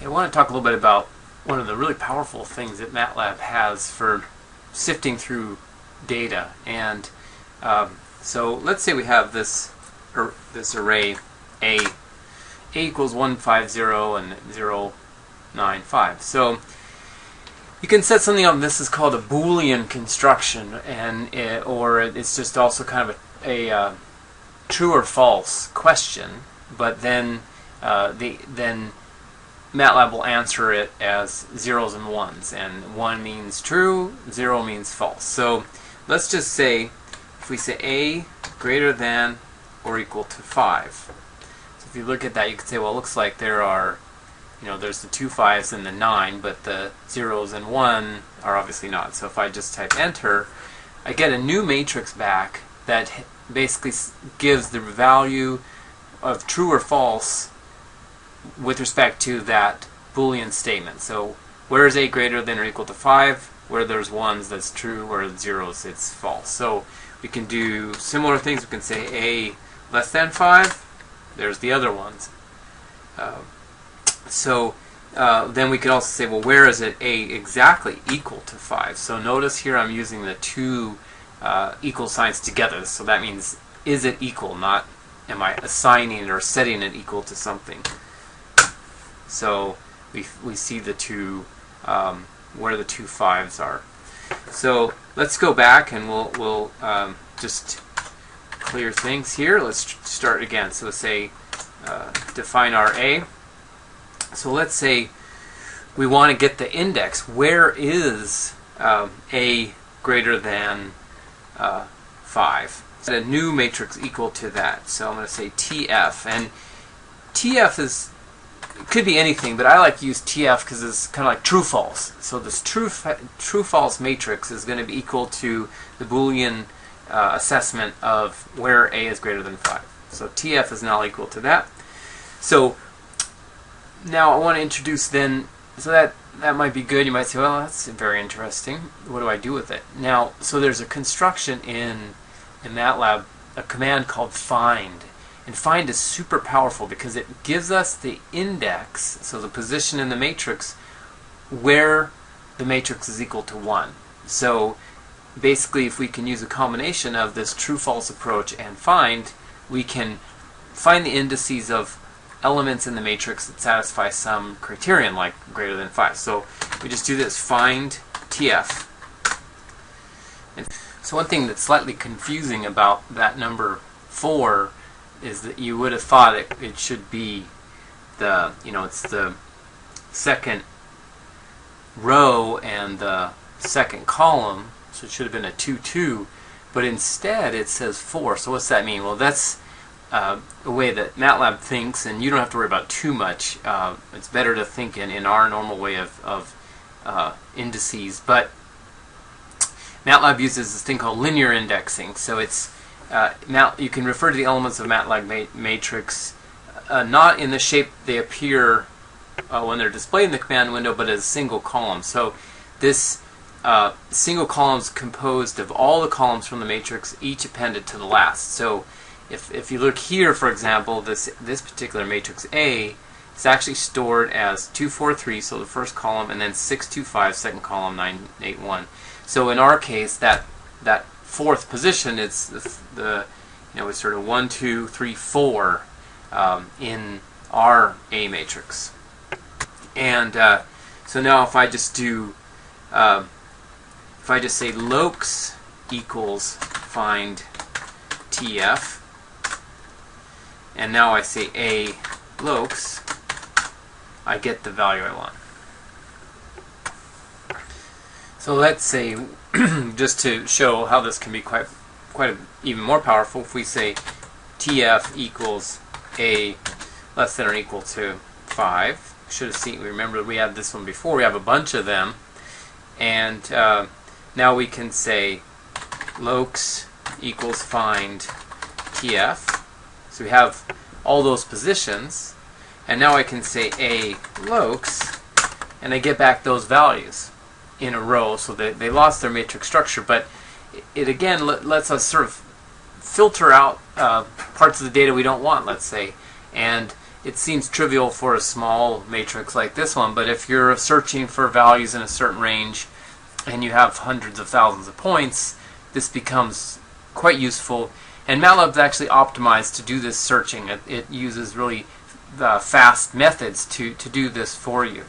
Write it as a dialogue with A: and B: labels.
A: I want to talk a little bit about one of the really powerful things that MATLAB has for sifting through data. And so let's say we have this array A equals 150 and 0, 9, 5. So you can set something up. This is called a Boolean construction, and or it's just also kind of a true or false question. But then then MATLAB will answer it as zeros and ones, and 1 means true, 0 means false. So let's just say, if we say A greater than or equal to 5. So if you look at that, you could say, well, it looks like there are, there's the 2 5s and the 9, but the zeros and 1 are obviously not. So if I just type enter, I get a new matrix back that basically gives the value of true or false with respect to that Boolean statement. So where is A greater than or equal to 5? Where there's ones, that's true. Where there's zeros, it's false. So we can do similar things. We can say A less than 5. There's the other ones. Then we could also say, well, where is it A exactly equal to 5? So notice here I'm using the two equal signs together. So that means, is it equal, not am I assigning it or setting it equal to something. So we see the two, where the 2 5s are. So let's go back and we'll just clear things here. Let's start again. So let's say define our A. So let's say we want to get the index. Where is A greater than 5? Set a new matrix equal to that. So I'm going to say TF, and TF could be anything, but I like to use TF because it's kind of like true-false. So this true-false matrix is going to be equal to the Boolean assessment of where A is greater than 5. So TF is now equal to that. So now I want to introduce then, so that might be good. You might say, well, that's very interesting. What do I do with it? Now, so there's a construction in MATLAB, a command called find. And find is super powerful because it gives us the index, so the position in the matrix, where the matrix is equal to 1. So basically, if we can use a combination of this true-false approach and find, we can find the indices of elements in the matrix that satisfy some criterion, like greater than 5. So we just do this, find TF. And so one thing that's slightly confusing about that number 4 is that you would have thought it should be the, it's the second row and the second column, so it should have been a 2, 2, but instead it says 4. So what's that mean? Well, that's a way that MATLAB thinks, and you don't have to worry about too much. It's better to think in our normal way of indices, but MATLAB uses this thing called linear indexing. So it's you can refer to the elements of MATLAB matrix not in the shape they appear when they're displayed in the command window, but as a single column. So this single column is composed of all the columns from the matrix, each appended to the last. So if you look here, for example, this particular matrix A is actually stored as 2, 4, 3, so the first column, and then 6, 2, 5, second column, 9, 8, 1. So in our case, that fourth position, it's it's sort of 1, 2, 3, 4 in our A matrix. And so now if I just do, if I just say locus equals find TF, and now I say A locus, I get the value I want. So let's say, just to show how this can be quite even more powerful, if we say TF equals A less than or equal to 5, should have seen, remember we had this one before, we have a bunch of them, and now we can say locus equals find TF, so we have all those positions, and now I can say A locus, and I get back those values in a row, so they lost their matrix structure, but it again lets us sort of filter out parts of the data we don't want, let's say, and it seems trivial for a small matrix like this one, but if you're searching for values in a certain range and you have hundreds of thousands of points, this becomes quite useful. And MATLAB is actually optimized to do this searching. It uses really fast methods to do this for you.